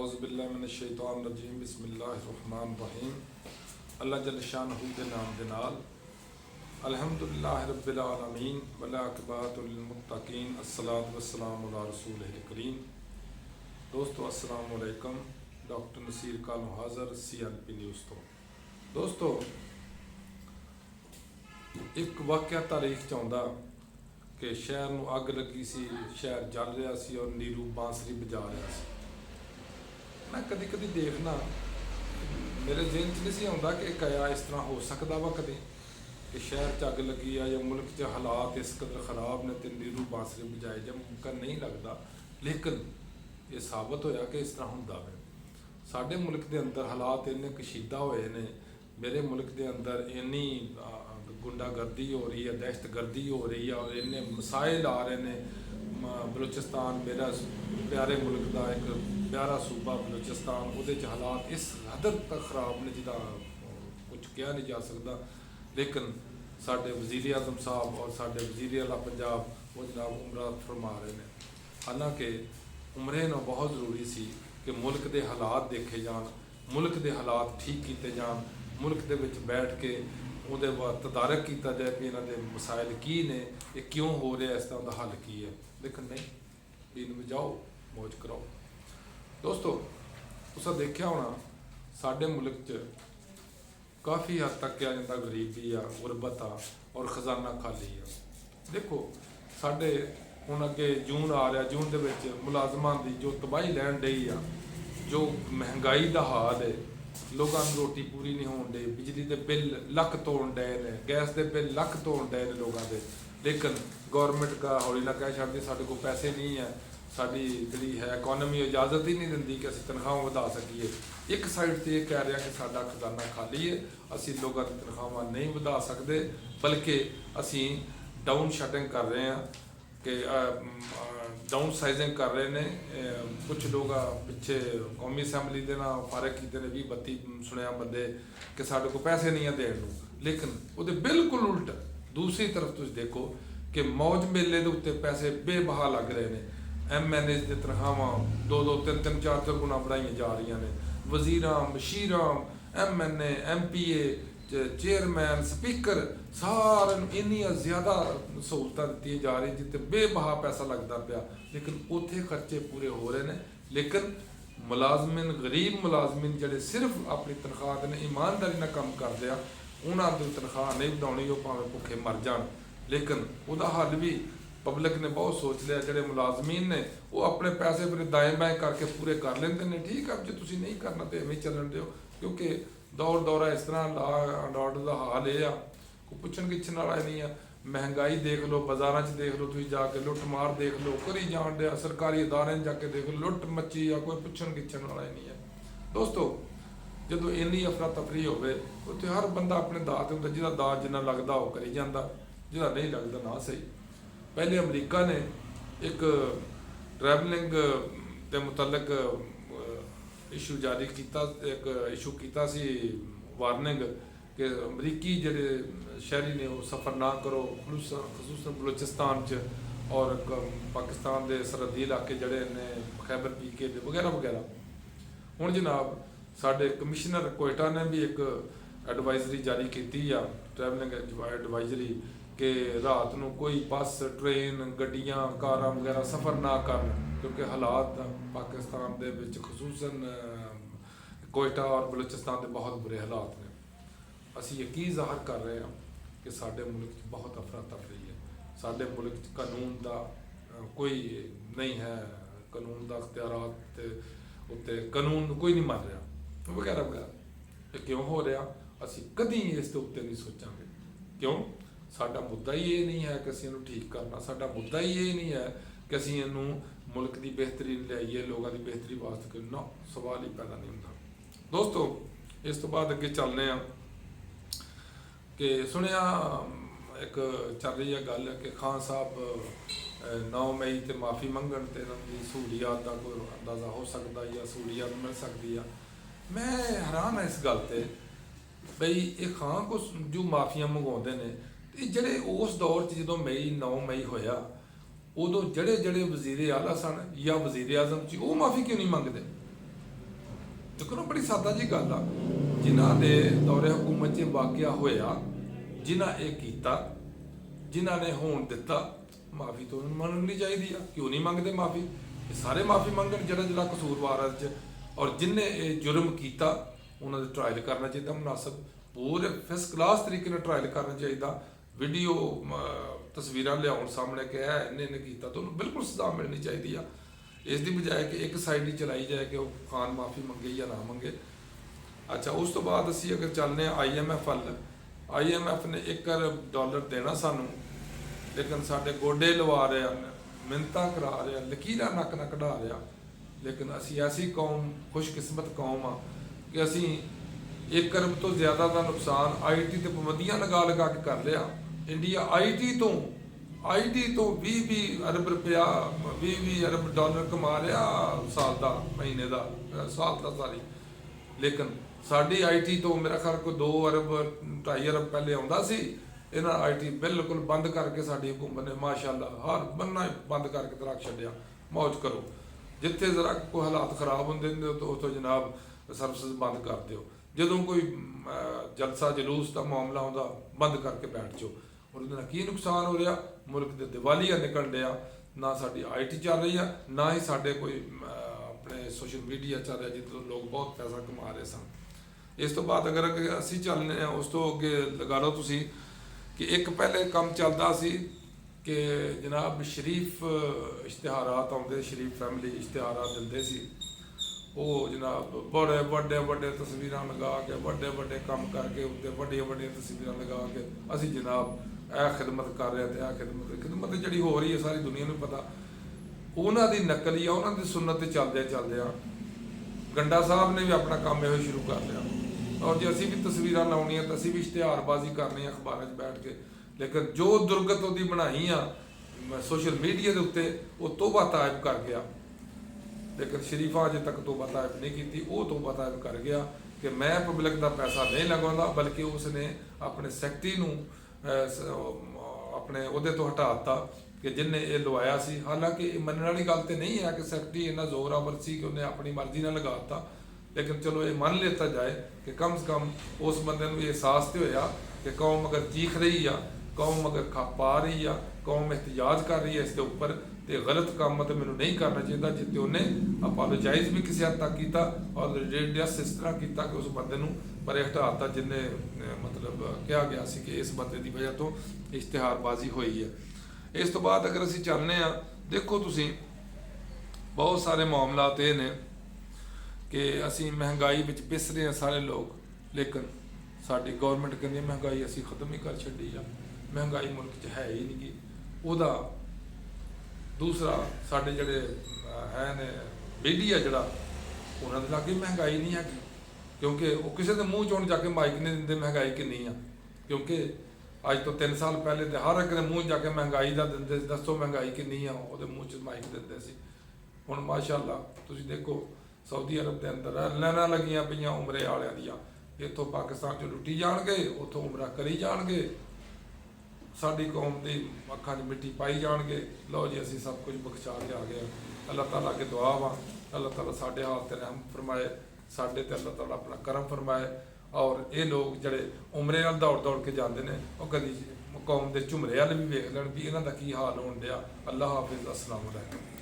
औज़ुबिल्लाहिमिनश्शैतानिर्रजीम बिस्मिल्लाहिर्रहमानिर्रहीम। अल्लाह जल्ल शानहू दे नाम दे नाल अल्हम्दुलिल्लाहि रब्बिल आलमीन वल आक़िबतु लिल मुत्तक़ीन अस्सलातु वस्सलामु अला रसूलिल करीम। दोस्तों अस्सलामु अलैकुम। डॉक्टर नसीर कालू हाज़र CLP न्यूज़ तो। दोस्तों एक वाक़या तारीख च आउंदा कि शहर में अग लगी सी, शहर जल रहा सी और नीरू बांसरी बजा रहा सी। मैं कदी कदी देखना मेरे जहन च नहीं आता कि क्या इस तरह हो सकता वा कभी कि शहर च अग लगी है या मुल्क च हालात इस कदर खराब ने तो नीरू बांसरी बजाए जा मुमकिन नहीं लगता। लेकिन ये साबित होया कि इस तरह होंदा वे। साडे मुल्क के अंदर हालात इन्ने कशीदा होए ने, मेरे मुल्क के अंदर इन्नी गुंडागर्दी हो रही है, दहशत गर्दी हो रही है और इन्ने मसाइल आ रहे हैं। बलूचिस्तान मेरा प्यारे मुल्क का एक प्यारा सूबा बलूचिस्तान, वो हालात इस हद तक खराब ने जिदा कुछ कहा नहीं जा सकता। लेकिन साडे वज़ीर आज़म साहब और साडे वज़ीर आला पंजाब वो जनाब उमरा फरमा रहे हैं। हालांकि उमरे ना बहुत ज़रूरी सी कि मुल्क के हालात देखे जान, मुल्क के हालात ठीक किए जान, मुल्क के विच बैठ के ਉਹਦੇ ਬਾਅਦ ਤਦਾਰਕ ਕੀਤਾ ਜਾए कि ਇਹਨਾਂ ਦੇ ਮਸਾਇਲ ਕੀ ਨੇ, ਇਹ ਕਿਉਂ ਹੋ ਰਿਹਾ, ਇਸ ਤਰ੍ਹਾਂ ਦਾ ਹੱਲ ਕੀ ਹੈ। ਲੇਕਿਨ ਨਹੀਂ, ਦਿਨ ਵਜਾਓ ਮौज कराओ। ਦੋਸਤੋ ਤੁਸੀਂ ਦੇਖਿਆ ਹੋਣਾ ਸਾਡੇ ਮੁਲਕ 'ਚ ਕਾਫੀ ਹੱਦ ਤੱਕ ਕਿਹਾ ਜਾਂਦਾ ਗਰੀਬੀ ਆ, ਗੁਰਬਤ ਆ ਔਰ ਖਜ਼ਾਨਾ ਖਾਲੀ ਆ। ਦੇਖੋ ਸਾਡੇ ਹੁਣ ਅੱਗੇ ਜੂਨ ਆ ਰਿਹਾ, ਜੂਨ ਦੇ ਵਿੱਚ ਮੁਲਾਜ਼ਮਾਂ ਦੀ ਜੋ ਤਬਾਹੀ ਲੈਣ ਡਈ ਆ, ਜੋ ਮਹਿੰਗਾਈ ਦਾ ਹਾਲ ਹੈ, लोगों को रोटी पूरी नहीं होने डे, बिजली के बिल लख तोड़ डे ने, गैस के बिल लख तोड़ डे ने लोगों के। लेकिन गौरमेंट का हौली ना कह छड़ी साढ़े को पैसे नहीं है, साड़ी जी है इकोनॉमी इजाजत ही नहीं देती कि असं तनख्वाह बढ़ा सकीए। एक साइड से ये कह रहा कि साडा खजाना खाली है, असी लोगों की तनख्वाह नहीं बढ़ा सकते, बल्कि असी डाउन शटिंग कर रहे हैं कि डाउन साइजिंग कर रहे हैं। कुछ लोग पिछे कौमी असैंबली के ना फारग किए ने 20-32 सुनिया बंदे कि साढ़े को पैसे नहीं है देने। लेकिन वो बिल्कुल उल्ट दूसरी तरफ तुम देखो कि मौज मेले के उत्ते पैसे बेबहा लग रहे हैं। MNA की तनख्वाह 2-2, 3-3, 4-4 गुना बढ़ाई जा रही ने। वजीर, machine, MNA, MPA, chairman, speaker सारे इन्नियां ज़्यादा सहूलत दी जा रही जिते बेबहा पैसा लगता पाया, लेकिन उत्थे खर्चे पूरे हो रहे हैं। लेकिन मुलाजमिन, गरीब मुलाजमिन जड़े सिर्फ अपनी तनख्वाह ने ईमानदारी ना काम करते हैं, उन्होंने तनख्वाह नहीं बढ़ानी, वो भावें भुखे मर जान। लेकिन वह हल भी पब्लिक ने बहुत सोच लिया। जोड़े मुलाजमीन ने वो अपने पैसे फिर दाएँ बाएँ करके पूरे कर लेंगे ने। ठीक है, जो तुम नहीं करना तो इवें चलन दो, क्योंकि दौरा इस तरह लॉ एंड ऑर्डर का हाल है, कोई पुछन गिछन वाला नहीं है। महंगाई देख लो, बाजारों देख लो, तुम जाके लुट मार देख लो, करी जान दिया, सरकारी इदारे जाके देख लो, लुट मची या कोई पुछन गिछन वाला ही नहीं है। दोस्तों जो इन्नी अफरा तफरी हो तो हर बंदा अपने दात होंगे, जिदा दात जिन्ना लगता वो करी जाता, जिदा नहीं लगता ना सही। पहले अमरीका ने एक ट्रैवलिंग के मुतलक इशू जारी किया, एक इशू किया सी वार्निंग कि अमरीकी जड़े शहरी ने वो सफ़र ना करो, खसूसन बलूचिस्तान और पाकिस्तान के सरहदी इलाके जड़े ने खैबर PK वगैरह वगैरह। हुण जनाब साडे कमिश्नर कोयटा ने भी एक एडवाइजरी जारी की, ट्रैवलिंग एडवाइजरी कि रात को कोई बस, ट्रेन, गड्डियां, कारां वगैरह सफ़र ना करन, क्योंकि हालात पाकिस्तान दे विच खसूसन कोयटा और बलूचिस्तान के बहुत बुरे हालात ने। असी यकीन ज़ाहिर कर रहे हैं कि साडे मुल्क बहुत अफरा तफरी है, साडे मुल्क कानून का कोई नहीं है, कानून का अख्तियारात उत्ते कानून कोई नहीं मान रहा वगैरह वगैरह। ये क्यों हो रहा, असी कभी इस उत्ते नहीं सोचांगे। क्यों? साडा मुद्दा ही ये नहीं है कि असीं इहनूं ठीक करना, साडा मुद्दा ही ये नहीं है कि असीं इहनूं मुल्क की बेहतरी लियाईए, लोगों की बेहतरी वास्ते कोई ना सवाल ही पैदा नहीं होता। दोस्तों इस तो बाद अगे चलने हैं कि सुनिया एक चल रही है गल कि खान साहब 9 मई ते माफ़ी मंगण ते इन्हां दी सहूलियत का कोई अंदाज़ा हो सकता या सहूलियत मिल सकती है। मैं हैरान है इस गल ते बई ये खान को जो माफ़ियां मंगवाते हैं जड़े उस दौर च जो 9 मई होया उदों जड़े जड़े वजीर आला सन या वजीर आजम सी वो माफ़ी क्यों नहीं मंगते? ਦੇਖੋ ਨਾ, ਬੜੀ ਸਾਦਾ ਜੀ ਗੱਲ ਆ। ਜਿਨ੍ਹਾਂ ਦੇ ਦੌਰੇ ਹਕੂਮਤ 'ਚ ਵਾਕਿਆ ਹੋਇਆ, ਜਿਨ੍ਹਾਂ ਇਹ ਕੀਤਾ, ਜਿਨ੍ਹਾਂ ਨੇ ਹੋਣ ਦਿੱਤਾ, ਮਾਫੀ ਤੋਂ ਮੰਗਣੀ ਚਾਹੀਦੀ ਆ। ਕਿਉਂ ਨਹੀਂ ਮੰਗਦੇ ਮਾਫੀ? ਇਹ ਸਾਰੇ ਮਾਫੀ ਮੰਗਣ ਜਿਹੜਾ ਜਿਹੜਾ ਕਸੂਰਵਾਰ ਹੈ ਚ। ਔਰ ਜਿਨ੍ਹਾਂ ਇਹ ਜੁਰਮ ਕੀਤਾ ਉਹਨਾਂ ਦੇ ਟਰਾਇਲ ਕਰਨਾ ਚਾਹੀਦਾ ਮੁਨਾਸਬ, ਪੂਰੇ ਫਸਟ ਕਲਾਸ ਤਰੀਕੇ ਨਾਲ ਟਰਾਇਲ ਕਰਨਾ ਚਾਹੀਦਾ। ਵੀਡੀਓ ਤਸਵੀਰਾਂ ਲਿਆਉਣ ਸਾਹਮਣੇ ਕਿ ਇਹਨੇ ਕੀਤਾ ਤਾਂ ਉਹਨੂੰ ਬਿਲਕੁਲ ਸਜ਼ਾ ਮਿਲਣੀ ਚਾਹੀਦੀ ਆ। ਇਸ ਦੀ ਬਜਾਏ ਕਿ ਇੱਕ ਸਾਈਡ ਹੀ ਚਲਾਈ ਜਾਏ ਕਿ ਉਹ ਖਾਨ ਮਾਫੀ ਮੰਗੇ ਜਾਂ ਨਾ ਮੰਗੇ। ਅੱਛਾ, ਉਸ ਤੋਂ ਬਾਅਦ ਅਸੀਂ ਅਗਰ ਚੱਲਦੇ ਹਾਂ IMF ਵੱਲ, IMF ਨੇ $1 ਅਰਬ ਦੇਣਾ ਸਾਨੂੰ, ਲੇਕਿਨ ਸਾਡੇ ਗੋਡੇ ਲਵਾ ਰਿਹਾ, ਮਿੰਨਤਾਂ ਕਰਾ ਰਿਹਾ, ਲਕੀਰਾਂ ਨੱਕ ਨਾਲ ਕਢਾ ਰਿਹਾ। ਲੇਕਿਨ ਅਸੀਂ ਐਸੀ ਕੌਮ, ਖੁਸ਼ਕਿਸਮਤ ਕੌਮ ਆ ਕਿ ਅਸੀਂ 1 ਅਰਬ ਤੋਂ ਜ਼ਿਆਦਾ ਦਾ ਨੁਕਸਾਨ IT ਤੇ ਪਾਬੰਦੀਆਂ ਲਗਾ ਕੇ ਕਰ ਲਿਆ। ਇੰਡੀਆ IT ਤੋਂ 20 ਅਰਬ ਰੁਪਇਆ, 20 ਅਰਬ ਡਾਲਰ ਕਮਾ ਰਿਹਾ ਸਾਲ ਦਾ, ਮਹੀਨੇ ਦਾ, ਸਾਲ ਦਾ ਸਾਰੀ। ਲੇਕਿਨ ਸਾਡੀ IT ਤੋਂ ਮੇਰਾ ਖਿਆਲ ਕੋਈ 2 ਅਰਬ 2.5 ਅਰਬ ਪਹਿਲੇ ਆਉਂਦਾ ਸੀ। ਇਹਨਾਂ IT ਬਿਲਕੁਲ ਬੰਦ ਕਰਕੇ ਸਾਡੀ ਹਕੂਮਤ ਨੇ ਮਾਸ਼ਾਅੱਲਾ ਹਰ ਬੰਨਾ ਬੰਦ ਕਰਕੇ ਤੇ ਰੱਖ ਛੱਡਿਆ। ਮੌਜ ਕਰੋ, ਜਿੱਥੇ ਜ਼ਰਾ ਕੋਈ ਹਾਲਾਤ ਖਰਾਬ ਹੁੰਦੇ ਨੇ ਉੱਥੋਂ ਜਨਾਬ ਸਰਵਿਸ ਬੰਦ ਕਰ ਦਿਓ। ਜਦੋਂ ਕੋਈ ਜਲਸਾ ਜਲੂਸ ਦਾ ਮਾਮਲਾ ਆਉਂਦਾ, ਬੰਦ ਕਰਕੇ ਬੈਠ ਜਾਓ। ਔਰ ਉਹਦੇ ਨਾਲ ਕੀ ਨੁਕਸਾਨ ਹੋ ਰਿਹਾ? ਮੁਲਕ ਦੇ ਦਿਵਾਲੀਆ ਨਿਕਲ ਰਿਹਾ। ਨਾ ਸਾਡੀ IT ਚੱਲ ਰਹੀ ਆ, ਨਾ ਹੀ ਸਾਡੇ ਕੋਈ ਆਪਣੇ ਸੋਸ਼ਲ ਮੀਡੀਆ ਚੱਲ ਰਿਹਾ ਜਿੱਥੇ ਲੋਕ ਬਹੁਤ ਪੈਸਾ ਕਮਾ ਰਹੇ ਸਨ। ਇਸ ਤੋਂ ਬਾਅਦ ਅਗਰ ਅਸੀਂ ਚੱਲਦੇ ਹਾਂ, ਉਸ ਤੋਂ ਅੱਗੇ ਲਗਾ ਲਓ ਤੁਸੀਂ ਕਿ ਇੱਕ ਪਹਿਲੇ ਕੰਮ ਚੱਲਦਾ ਸੀ ਕਿ ਜਨਾਬ ਸ਼ਰੀਫ ਇਸ਼ਤਿਹਾਰਾਤ ਆਉਂਦੇ, ਸ਼ਰੀਫ ਫੈਮਿਲੀ ਇਸ਼ਤਿਹਾਰਾਤ ਦਿੰਦੇ ਸੀ। ਉਹ ਜਨਾਬ ਬੜੇ ਵੱਡੇ ਤਸਵੀਰਾਂ ਲਗਾ ਕੇ, ਵੱਡੇ ਕੰਮ ਕਰਕੇ, ਉੱਤੇ ਵੱਡੀਆਂ ਤਸਵੀਰਾਂ ਲਗਾ ਕੇ ਅਸੀਂ ਜਨਾਬ ਇਹ ਖਿਦਮਤ ਕਰ ਰਹੇ ਤੇ ਇਹ ਖਿਦਮਤ ਜਿਹੜੀ ਹੋ ਰਹੀ ਹੈ ਸਾਰੀ ਦੁਨੀਆ ਨੂੰ ਪਤਾ। ਉਹਨਾਂ ਦੀ ਨਕਲ ਹੀ ਆ, ਉਹਨਾਂ ਦੀ ਸੁਨਨਤ ਤੇ ਚੱਲਦੇ ਆ। ਗੰਡਾ ਸਾਹਿਬ ਨੇ ਵੀ ਆਪਣਾ ਕੰਮ ਇਹੋ ਸ਼ੁਰੂ ਕਰ ਲਿਆ। ਔਰ ਜੇ ਅਸੀਂ ਵੀ ਤਸਵੀਰਾਂ ਲਾਉਣੀਆਂ ਤਾਂ ਅਸੀਂ ਵੀ ਇਸ਼ਤਿਹਾਰਬਾਜ਼ੀ ਕਰਨੀ ਆ ਅਖਬਾਰਾਂ 'ਚ ਬੈਠ ਕੇ। ਲੇਕਿਨ ਜੋ ਦੁਰਗਤ ਉਹਦੀ ਬਣਾਈ ਆ ਸੋਸ਼ਲ ਮੀਡੀਆ ਦੇ ਉੱਤੇ, ਉਹ ਤੋਬਾ ਤਾਇਬ ਕਰ ਗਿਆ। ਲੇਕਿਨ ਸ਼ਰੀਫਾ ਅਜੇ ਤੱਕ ਤੋਬਾ ਤਾਇਬ ਨਹੀਂ ਕੀਤੀ। ਉਹ ਤੋਬਾ ਤਾਇਬ ਕਰ ਗਿਆ ਕਿ ਮੈਂ ਪਬਲਿਕ ਦਾ ਪੈਸਾ ਨਹੀਂ ਲਗਾਉਂਦਾ, ਬਲਕਿ ਉਸਨੇ ਆਪਣੇ ਸੈਕਟਰੀ ਨੂੰ ਆਪਣੇ ਉਹਦੇ ਤੋਂ ਹਟਾਤਾ ਕਿ ਜਿੰਨੇ ਇਹ ਲਵਾਇਆ ਸੀ। ਹਾਲਾਂਕਿ ਇਹ ਮੰਨਣ ਵਾਲੀ ਗੱਲ ਤੇ ਨਹੀਂ ਹੈ ਕਿ ਸੈਕਟਰੀ ਇੰਨਾ ਜ਼ੋਰਾਵਰ ਸੀ ਕਿ ਉਹਨੇ ਆਪਣੀ ਮਰਜ਼ੀ ਨਾਲ ਲਗਾਤਾ। ਲੇਕਿਨ ਚਲੋ ਇਹ ਮੰਨ ਲਿੱਤਾ ਜਾਏ ਕਿ ਕਮ ਸੇ ਕਮ ਉਸ ਬੰਦੇ ਨੂੰ ਇਹ ਅਹਿਸਾਸ ਤੇ ਹੋਇਆ ਕਿ ਕੌਮ ਅਗਰ ਚੀਖ ਰਹੀ ਆ, ਕੌਮ ਅਗਰ ਖਪਾ ਰਹੀ ਆ, ਕੌਮ ਇhtਜਾਜ ਕਰ ਰਹੀ ਹੈ ਇਸ ਦੇ ਉੱਪਰ, ਤੇ ਗਲਤ ਕੰਮ ਤੇ ਮੈਨੂੰ ਨਹੀਂ ਕਰਨਾ ਚਾਹੀਦਾ। ਜਿੱਤੇ ਉਹਨੇ ਅਪੋਲੋਜਾਈਜ਼ ਵੀ ਕਿਸੇ ਹੱਦ ਤੱਕ ਕੀਤਾ ਔਰ ਰੇਡੀਅਸ ਇਸ ਤਰ੍ਹਾਂ ਕੀਤਾ ਕਿ ਉਸ ਬੰਦੇ ਨੂੰ ਪਰੇ ਹਟਾਤਾ ਜਿੰਨੇ ਮਤਲਬ ਕਿਹਾ ਗਿਆ ਸੀ ਕਿ ਇਸ ਬੰਦੇ ਦੀ ਵਜ੍ਹਾ ਤੋਂ ਇਸ਼ਤਿਹਾਰਬਾਜ਼ੀ ਹੋਈ ਹੈ। ਇਸ ਤੋਂ ਬਾਅਦ ਅਗਰ ਅਸੀਂ ਚੱਲਦੇ ਹਾਂ, ਦੇਖੋ ਤੁਸੀਂ ਬਹੁਤ ਸਾਰੇ ਮਾਮਲਾਤ ਇਹ ਨੇ ਕਿ ਅਸੀਂ ਮਹਿੰਗਾਈ ਵਿੱਚ ਪਿਸ ਰਹੇ ਹਾਂ ਸਾਰੇ ਲੋਕ। ਲੇਕਿਨ ਸਾਡੀ ਗੌਰਮੈਂਟ ਕਹਿੰਦੀ ਮਹਿੰਗਾਈ ਅਸੀਂ ਖਤਮ ਹੀ ਕਰ ਛੱਡੀ ਆ, ਮਹਿੰਗਾਈ ਮੁਲਕ 'ਚ ਹੈ ਹੀ ਨਹੀਂ ਗੀ। ਉਹਦਾ ਦੂਸਰਾ ਸਾਡੇ ਜਿਹੜੇ ਹੈ ਨੇ ਮੀਡੀਆ ਜਿਹੜਾ, ਉਹਨਾਂ ਦੇ ਲਾਗੇ ਮਹਿੰਗਾਈ ਨਹੀਂ ਹੈਗੀ, ਕਿਉਂਕਿ ਉਹ ਕਿਸੇ ਦੇ ਮੂੰਹ 'ਚ ਹੁਣ ਜਾ ਕੇ ਮਾਈਕ ਨਹੀਂ ਦਿੰਦੇ ਮਹਿੰਗਾਈ ਕਿੰਨੀ ਆ। ਕਿਉਂਕਿ ਅੱਜ ਤੋਂ 3 ਸਾਲ ਪਹਿਲੇ ਤੇ ਹਰ ਇੱਕ ਦੇ ਮੂੰਹ 'ਚ ਜਾ ਕੇ ਮਹਿੰਗਾਈ ਦਾ ਦਿੰਦੇ ਸੀ, ਦੱਸੋ ਮਹਿੰਗਾਈ ਕਿੰਨੀ ਆ, ਉਹਦੇ ਮੂੰਹ 'ਚ ਮਾਈਕ ਦਿੰਦੇ ਸੀ। ਹੁਣ ਮਾਸ਼ਾਅੱਲਾ ਤੁਸੀਂ ਦੇਖੋ ਸਾਊਦੀ ਅਰਬ ਦੇ ਅੰਦਰ ਲਾਈਨਾਂ ਲੱਗੀਆਂ ਪਈਆਂ ਉਮਰੇ ਵਾਲਿਆਂ ਦੀਆਂ। ਇੱਥੋਂ ਪਾਕਿਸਤਾਨ 'ਚ ਲੁੱਟੀ ਜਾਣਗੇ, ਉੱਥੋਂ ਉਮਰਾ ਕਰੀ ਜਾਣਗੇ, ਸਾਡੀ ਕੌਮ ਦੀ ਅੱਖਾਂ 'ਚ ਮਿੱਟੀ ਪਾਈ ਜਾਣਗੇ। ਲਓ ਜੀ, ਅਸੀਂ ਸਭ ਕੁਝ ਬਖਸ਼ਾ ਕੇ ਆ ਗਏ। ਅੱਲਾਹ ਤਾਲਾ ਅੱਗੇ ਦੁਆ ਵਾ, ਅੱਲਾਹ ਤਾਲਾ ਸਾਡੇ ਹਾਲ ਤੇ ਰਹਿਮ ਫਰਮਾਏ, ਸਾਡੇ ਤੇ ਅੱਲਾਹ ਤਾਲਾ ਆਪਣਾ ਕਰਮ ਫਰਮਾਏ। ਔਰ ਇਹ ਲੋਕ ਜਿਹੜੇ ਉਮਰੇ ਨਾਲ ਦੌੜ ਕੇ ਜਾਂਦੇ ਨੇ, ਉਹ ਕਦੀ ਕੌਮ ਦੇ ਝੁਮਰੇ ਵੱਲ ਵੀ ਵੇਖ ਲੈਣ ਵੀ ਇਹਨਾਂ ਦਾ ਕੀ ਹਾਲ ਹੋਣ ਡਿਆ। ਅੱਲਾਹ ਹਾਫਿਜ਼, ਅਸਲਾਮ ਅਲੈਕੁਮ।